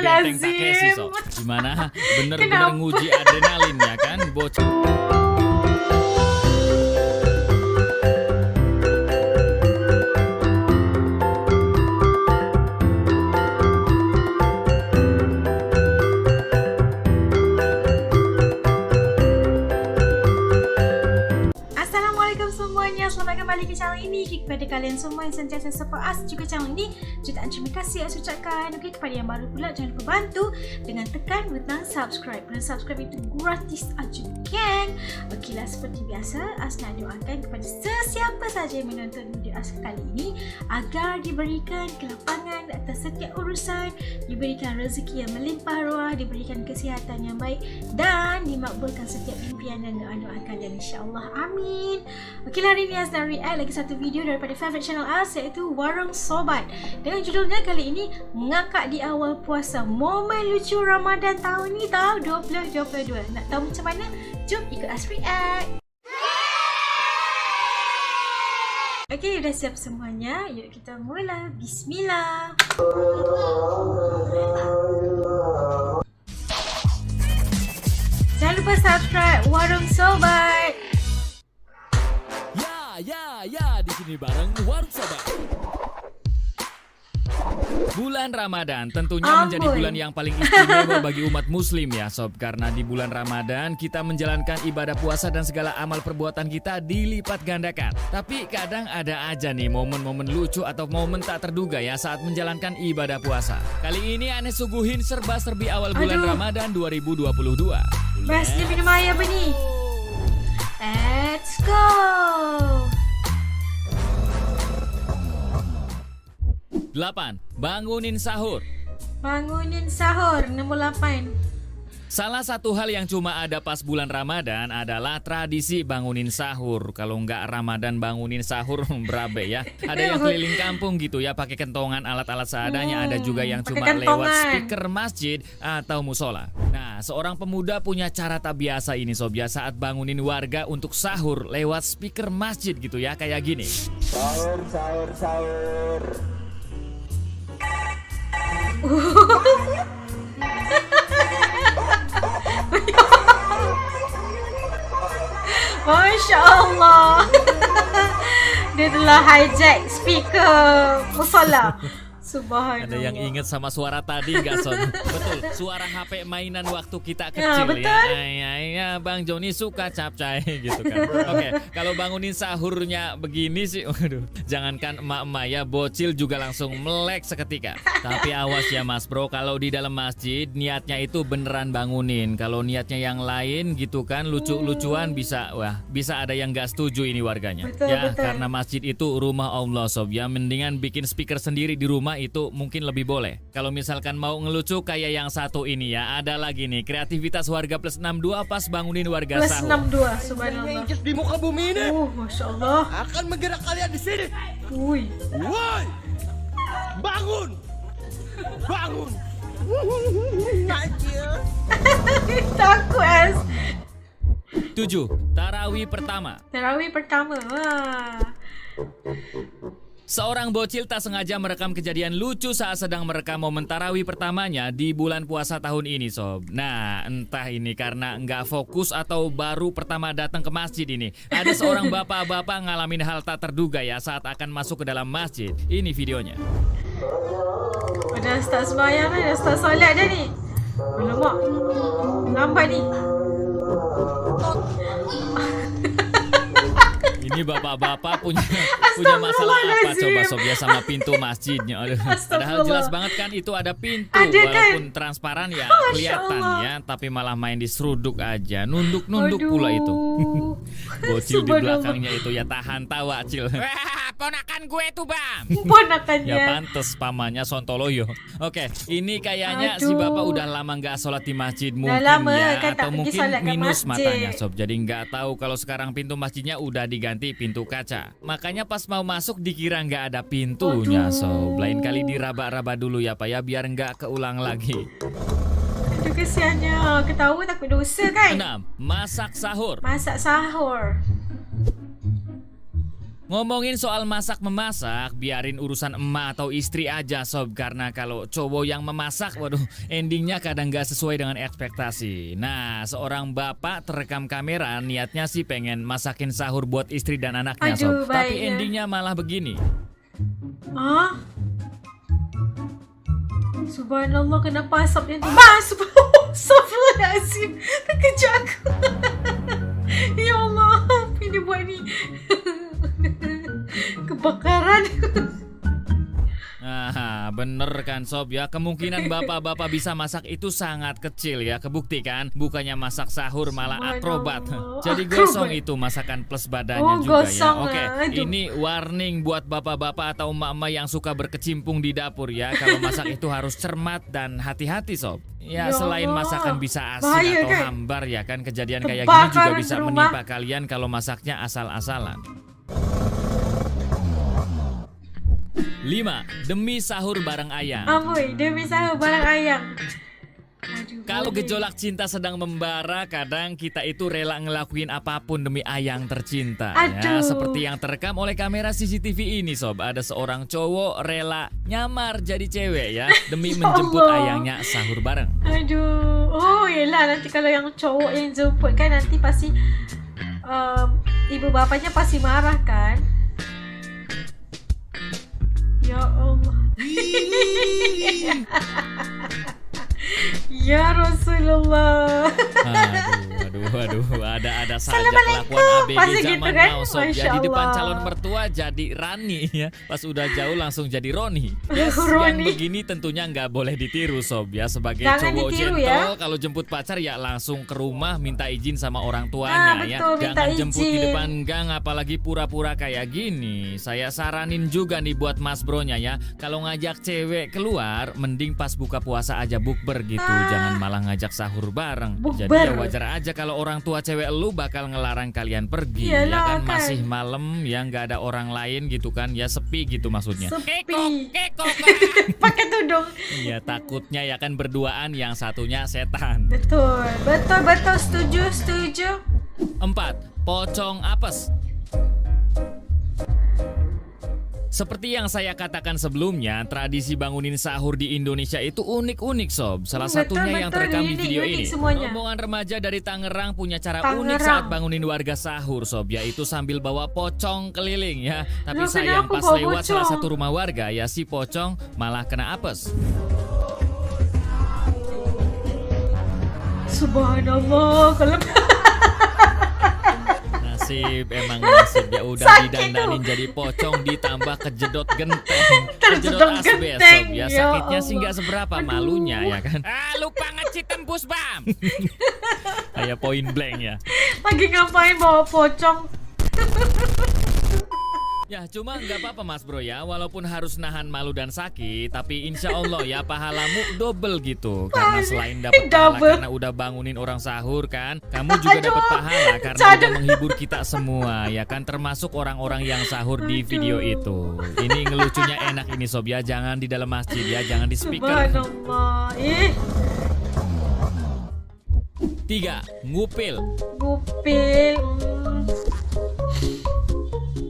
benteng Takeshi sob. Gimana? Bener-bener nguji adrenalin ya kan, bocil. Selamat kembali ke channel ini. Kepada kalian semua yang sentiasa support us juga channel ini, jutaan terima kasih saya ucapkan. Okey, kepada yang baru pula jangan lupa bantu dengan tekan butang subscribe. Dan subscribe itu gratis aja, geng. Okeylah, seperti biasa As nak doakan kepada sesiapa saja yang menonton video As kali ini agar diberikan kelapangan atas setiap urusan, diberikan rezeki yang melimpah ruah, diberikan kesihatan yang baik dan dimakbulkan setiap impian dan doa-doa kalian, insya-Allah. Amin. Okeylah, hari ini As nak react lagi satu video daripada favorite channel As, iaitu Warung Sobat. Dengan judulnya kali ini, Ngakak di Awal Puasa, momen lucu Ramadan tahun ni tau, 2022. Nak tahu macam mana? Jom ikut As react. Okey, dah siap semuanya. Yuk kita mula. Bismillah. Jangan lupa subscribe Warung Sobat. Ya, di sini bareng Warung Sobat. Bulan Ramadan tentunya menjadi bulan yang paling istimewa bagi umat muslim ya sob. Karena di bulan Ramadan kita menjalankan ibadah puasa dan segala amal perbuatan kita dilipat gandakan. Tapi kadang ada aja nih momen-momen lucu atau momen tak terduga ya saat menjalankan ibadah puasa. Kali ini aneh suguhin serba-serbi awal bulan Ramadan 2022. Bas, dia minum air apa ni? Let's go. 8. Bangunin sahur. Bangunin sahur, nombor 8. Salah satu hal yang cuma ada pas bulan Ramadan adalah tradisi bangunin sahur. Kalau nggak Ramadan bangunin sahur berabe ya. Ada yang keliling kampung gitu ya pakai kentongan alat-alat seadanya. Ada juga yang cuma lewat speaker masjid atau musola. Nah, seorang pemuda punya cara tak biasa ini sob ya saat bangunin warga untuk sahur lewat speaker masjid gitu ya, kayak gini. Sahur. Masya Allah. Dia telah hijack speaker musola. Subhanallah. Ada yang inget sama suara tadi nggak sob? Betul, suara HP mainan waktu kita kecil betul. ya. Bang Joni suka capcay gitu kan. Oke, kalau bangunin sahurnya begini sih, waduh, jangankan emak-emak ya, bocil juga langsung melek seketika. Tapi awas ya mas bro, kalau di dalam masjid niatnya itu beneran bangunin. Kalau niatnya yang lain gitu kan, lucu-lucuan bisa ada yang nggak setuju ini warganya. Betul. Karena masjid itu rumah Allah sob ya, mendingan bikin speaker sendiri di rumah itu mungkin lebih boleh. Kalau misalkan mau ngelucu kayak yang satu ini ya, ada lagi nih kreativitas warga plus 62 pas bangunin warga sahur. Plus 62, subhanallah. Di muka bumi ini. Masya Allah. Akan menggerak kalian di sini. Woi. Bangun. Takut As. 7. Tarawih pertama. Tarawih pertama. Wah. Seorang bocil tak sengaja merekam kejadian lucu saat sedang merekam momen tarawih pertamanya di bulan puasa tahun ini sob. Nah, entah ini karena nggak fokus atau baru pertama datang ke masjid ini. Ada seorang bapak-bapak ngalamin hal tak terduga ya saat akan masuk ke dalam masjid. Ini videonya. Dah start sembahyang dah start solat dah ni. Alamak, lambat ni. Ini bapak-bapak punya masalah apa coba sob ya sama pintu masjidnya. Padahal jelas banget kan itu ada pintu, walaupun transparan ya kelihatan ya, tapi malah main diseruduk aja, nunduk-nunduk pula itu. Bocil di belakangnya itu ya tahan tawa Cil. Ponakan gue tuh bang. Ponakannya. Ya pantes pamannya Sontoloyo. Oke, ini kayaknya si bapak udah lama nggak sholat di masjid mungkin ya, kan, atau mungkin minus matanya sob. Jadi nggak tahu kalau sekarang pintu masjidnya udah diganti pintu kaca. Makanya pas mau masuk dikira nggak ada pintunya sob. Lain kali diraba-raba dulu ya pak ya biar nggak keulang lagi. Aduh kesiannya, ketawa takut dosa kan. 6. Masak sahur. Masak sahur. Ngomongin soal masak-memasak, biarin urusan emak atau istri aja sob. Karena kalau cowok yang memasak, waduh, endingnya kadang gak sesuai dengan ekspektasi. Nah, seorang bapak terekam kamera, niatnya sih pengen masakin sahur buat istri dan anaknya Aduh, sob. Tapi baiknya. endingnya malah begini. Hah? Subhanallah, kenapa asapnya tu? Astagfirullahaladzim. Terkejut aku. Ya Allah, apa dia buat ni? Kebakaran. Nah, bener kan sob ya, kemungkinan bapak-bapak bisa masak itu sangat kecil ya. Kebukti kan, bukannya masak sahur malah akrobat. Subhanallah. Jadi Akrobat. gosong itu masakan plus badannya Oh, juga gosong ya. Oke, lah. Aduh. ini warning buat bapak-bapak atau emak-emak yang suka berkecimpung di dapur ya. Kalau masak itu harus cermat dan hati-hati sob. Ya, Ya selain Allah. masakan bisa asin Bahaya, atau kan? hambar ya kan, kejadian kayak gini juga Kebakaran bisa rumah. menimpa kalian kalau masaknya asal-asalan. 5. Demi sahur bareng ayang. Amboi, demi sahur barang ayam. Aduh, Kalau boleh. gejolak cinta sedang membara, kadang kita itu rela ngelakuin apapun demi ayang tercinta. Ya, Aduh. seperti yang terekam oleh kamera CCTV ini sob. Ada seorang cowok rela nyamar jadi cewek ya, demi Ya menjemput Allah. ayangnya sahur bareng. Aduh, oh yelah, nanti kalau yang cowok yang jemput kan nanti pasti ibu bapanya pasti marah kan. Ya Allah. Ya Rasulullah. Aduh, ada saja Assalamualaikum. kelakuan ABG Pasti zaman gitu kan? now sob. Masya Ya, di depan Allah. calon mertua jadi Rani ya, pas udah jauh langsung jadi Roni. Yes, yang Roni. begini tentunya nggak boleh ditiru sob ya. Sebagai Jangan cowok ditiru, gentle, ya. kalau jemput pacar ya langsung ke rumah minta izin sama orang tuanya ya. Betul, minta Jangan jemput di izin. depan gang, apalagi pura-pura kayak gini. Saya saranin juga nih buat mas bronya ya, kalau ngajak cewek keluar, mending pas buka puasa aja bukber gitu. Jangan malah ngajak sahur bareng. Jadi Bukber. ya wajar aja kalau orang tua cewek lu bakal ngelarang kalian pergi. Iyalah, Ya kan, kan. masih malam ya, nggak ada orang lain gitu kan, ya sepi gitu maksudnya. Sepi. Kekok. Pakai tudung. Iya, takutnya ya kan berduaan, yang satunya setan. Betul, setuju. 4. Pocong apes. Seperti yang saya katakan sebelumnya, tradisi bangunin sahur di Indonesia itu unik-unik sob. Salah Betul, satunya yang terekam di unik, video unik ini. semuanya. Rombongan remaja dari Tangerang punya cara Tangerang. unik saat bangunin warga sahur sob, yaitu sambil bawa pocong keliling ya. Tapi Loh, sayang kenapa pas bawa lewat pocong? salah satu rumah warga ya, si pocong malah kena apes. Subhanallah, kalau Nasib, emang nasib ya, udah Sakit didandanin tuh. jadi pocong ditambah kejedot genteng, Terjedot kejedot asbes genteng, sob ya. ya Sakitnya sih Allah. nggak seberapa, Aduh. malunya ya kan. Lupa ngecit tembus bam. Kayak point blank ya. lagi ngapain bawa pocong? Ya cuma nggak apa-apa mas bro ya, walaupun harus nahan malu dan sakit, tapi insya Allah ya pahala,mu double gitu. Karena selain dapat pahala Double. karena udah bangunin orang sahur kan, kamu juga dapat Aduh, pahala karena jangan. udah menghibur kita semua ya kan, termasuk orang-orang yang sahur di video itu. Ini ngelucunya enak ini sob ya, jangan di dalam masjid ya, jangan di speaker. Subhanallah. 3. Ngupil. Gupil.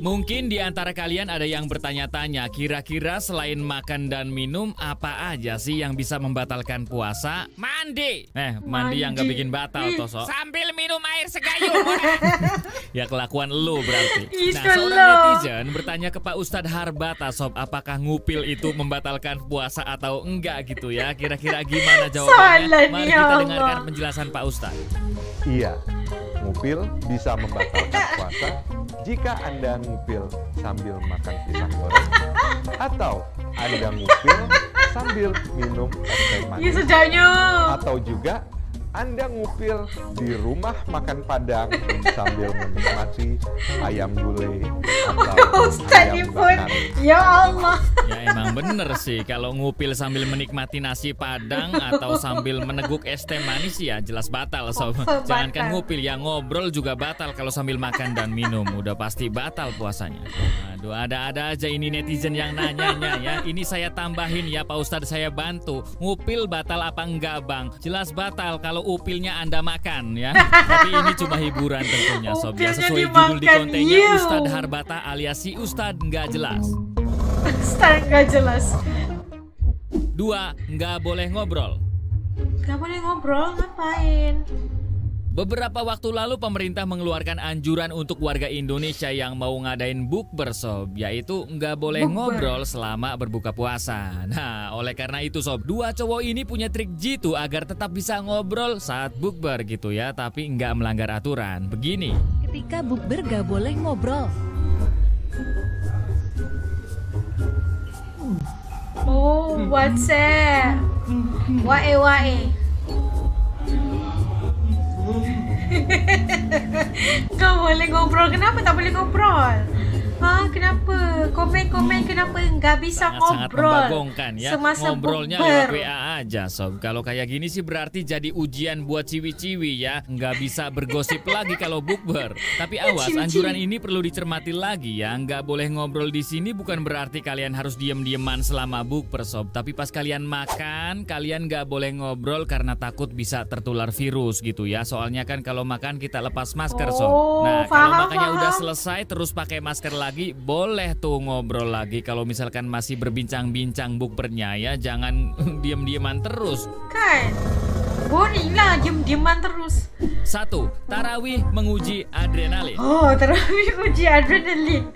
Mungkin di antara kalian ada yang bertanya-tanya, kira-kira selain makan dan minum, apa aja sih yang bisa membatalkan puasa? Mandi! Mandi yang gak bikin batal, Ih. Toso. Sambil minum air segayung. Ya kelakuan lu berarti. Ih, Nah, seorang kalau. netizen bertanya ke Pak Ustadz Harbata, Sob, apakah ngupil itu membatalkan puasa atau enggak gitu ya? Kira-kira gimana jawabannya? Salah Mari nih, kita Allah. dengarkan penjelasan Pak Ustadz. Iya, ngupil bisa membatalkan puasa jika Anda ngupil sambil makan pisang goreng atau Anda ngupil sambil minum es teh Ya manis sedapnya. atau juga Anda ngupil di rumah makan Padang sambil menikmati ayam gulai atau Ustaz ni ayam pun. bakar. Ya Allah. Ya emang bener sih, kalau ngupil sambil menikmati nasi padang atau sambil meneguk es teh manis ya jelas batal sob. Batal. Jangankan ngupil ya, ngobrol juga batal kalau sambil makan dan minum, udah pasti batal puasanya. Aduh, ada-ada aja ini netizen yang nanyanya ya. Ini saya tambahin ya Pak Ustadz, saya bantu. Ngupil batal apa enggak bang? Jelas batal kalau kalau upilnya Anda makan ya. Tapi ini cuma hiburan tentunya sob ya. Upilnya Sesuai judul di dimakan, kontennya you. Ustadz Harbata alias si Ustadz nggak jelas. Start nggak jelas. 2. Nggak boleh ngobrol. Gak boleh ngobrol, ngapain? Beberapa waktu lalu pemerintah mengeluarkan anjuran untuk warga Indonesia yang mau ngadain bukber sob, yaitu nggak boleh Bukber. ngobrol selama berbuka puasa. Nah, oleh karena itu sob, 2 cowok ini punya trik jitu agar tetap bisa ngobrol saat bukber gitu ya, tapi nggak melanggar aturan. Begini. Ketika bukber gak boleh ngobrol. Oh, WhatsApp. Wae. Gak boleh ngobrol. Kenapa tak boleh ngobrol? Kenapa? Komen-komen kenapa nggak bisa Sangat-sangat ngobrol? membagongkan ya. Semasa Ngobrolnya bukber. lewat WA aja sob. Kalau kayak gini sih berarti jadi ujian buat ciwi-ciwi ya. Nggak bisa bergosip lagi kalau bukber. Tapi awas, Ciwi-ciwi. anjuran ini perlu dicermati lagi ya. Nggak boleh ngobrol di sini bukan berarti kalian harus diem-dieman selama bukber sob. Tapi pas kalian makan, kalian nggak boleh ngobrol karena takut bisa tertular virus gitu ya. Soalnya kan kalau makan kita lepas masker sob. Oh, Nah, kalau paham, makannya udah paham. selesai terus pakai masker lagi, boleh tuh ngobrol lagi. Kalau misalkan masih berbincang-bincang bukbernya ya, jangan diem-dieman terus. Kan? Boring lah, diem-dieman terus. 1. Tarawih menguji adrenalin. Oh, terawih uji adrenalin.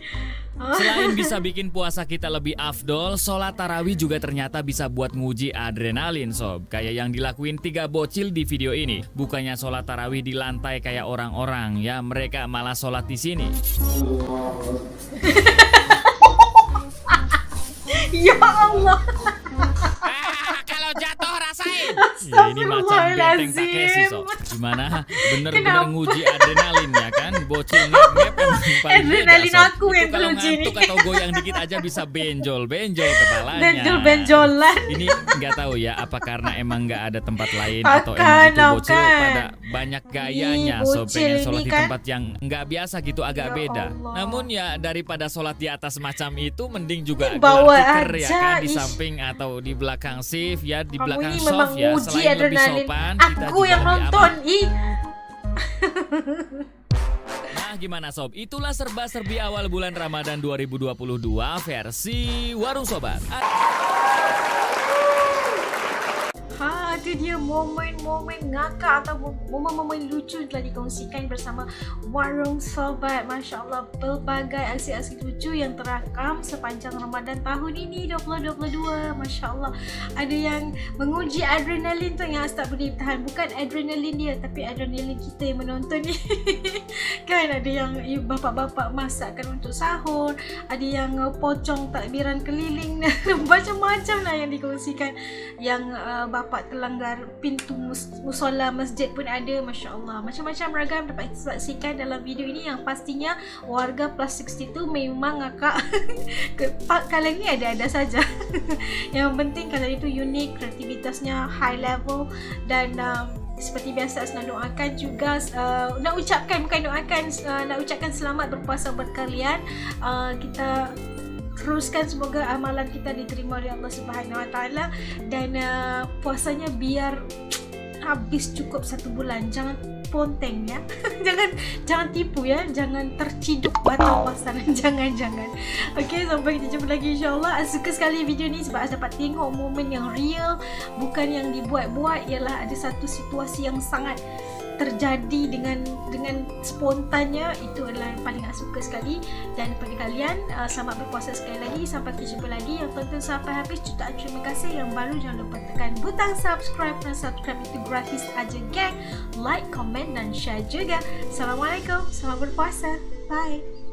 Selain bisa bikin puasa kita lebih afdol, sholat tarawih juga ternyata bisa buat nguji adrenalin sob. Kayak yang dilakuin 3 bocil di video ini. Bukannya sholat tarawih di lantai kayak orang-orang ya, mereka malah sholat di sini. Ya Allah. Kalau jatuh rasain. Ya, ini macam benteng Takeshi sob. Gimana? Bener-bener Kenapa? nguji adrenalin ya kan? Bocil ngep-ngep emang paling Adrenalin beda, sob. aku yang Itu kalau teruji nih. ngantuk atau goyang dikit aja bisa benjol kepalanya. Benjol-benjolan. Ini nggak tahu ya apa karena emang nggak ada tempat lain Akan, atau emang itu bocil akan. pada banyak gayanya. Ih, So bocil pengen sholat ini di kan. tempat yang nggak biasa gitu agak Ya beda. Allah. Namun ya daripada sholat di atas macam itu mending juga Bawa gelar tikar ya aja, kan di ih. samping atau di belakang shift ya di Kamu belakang ini soft memang ya. uji Selain lebih adrenalin. sopan, kita Aku juga yang lebih nonton. aman. Ih. Nah gimana sob? Itulah serba-serbi awal bulan Ramadan 2022 versi Warung Sobat. Itu dia momen-momen ngakak atau momen-momen lucu telah dikongsikan bersama Warung Sobat. Masya Allah, pelbagai aksi-aksi lucu yang terakam sepanjang Ramadan tahun ini 2022. Masya Allah, ada yang menguji adrenalin tu yang tak boleh tahan. Bukan adrenalin dia, tapi adrenalin kita yang menonton ni. Kan ada yang bapak-bapak masakkan untuk sahur, ada yang pocong takbiran keliling, macam-macam lah yang dikongsikan. Yang bapak terlanggar pintu musola masjid pun ada. Masya Allah, macam-macam ragam dapat disaksikan dalam video ini yang pastinya warga plus 62 memang ngakak. Kalian ni ada-ada saja. Yang penting kalian itu unik, kreativitasnya high level dan seperti biasa nak doakan juga nak ucapkan selamat berpuasa buat kalian. Kita teruskan semoga amalan kita diterima oleh Allah Subhanahu Wa Taala dan puasanya biar habis cukup 1 bulan. Jangan ponteng ya. jangan tipu ya. Jangan terciduk batal puasa. Jangan. Okey, sampai kita jumpa lagi insya-Allah. Suka sekali video ni sebab dapat tengok momen yang real, bukan yang dibuat-buat. Ialah ada satu situasi yang sangat terjadi dengan spontannya. Itu adalah yang paling suka sekali. Dan kepada kalian selamat berpuasa sekali lagi. Sampai kita jumpa lagi. Yang tonton sampai habis, jutaan terima kasih. Yang baru jangan lupa tekan butang subscribe. Dan subscribe itu gratis aja geng. Like, comment dan share juga. Assalamualaikum, selamat berpuasa. Bye.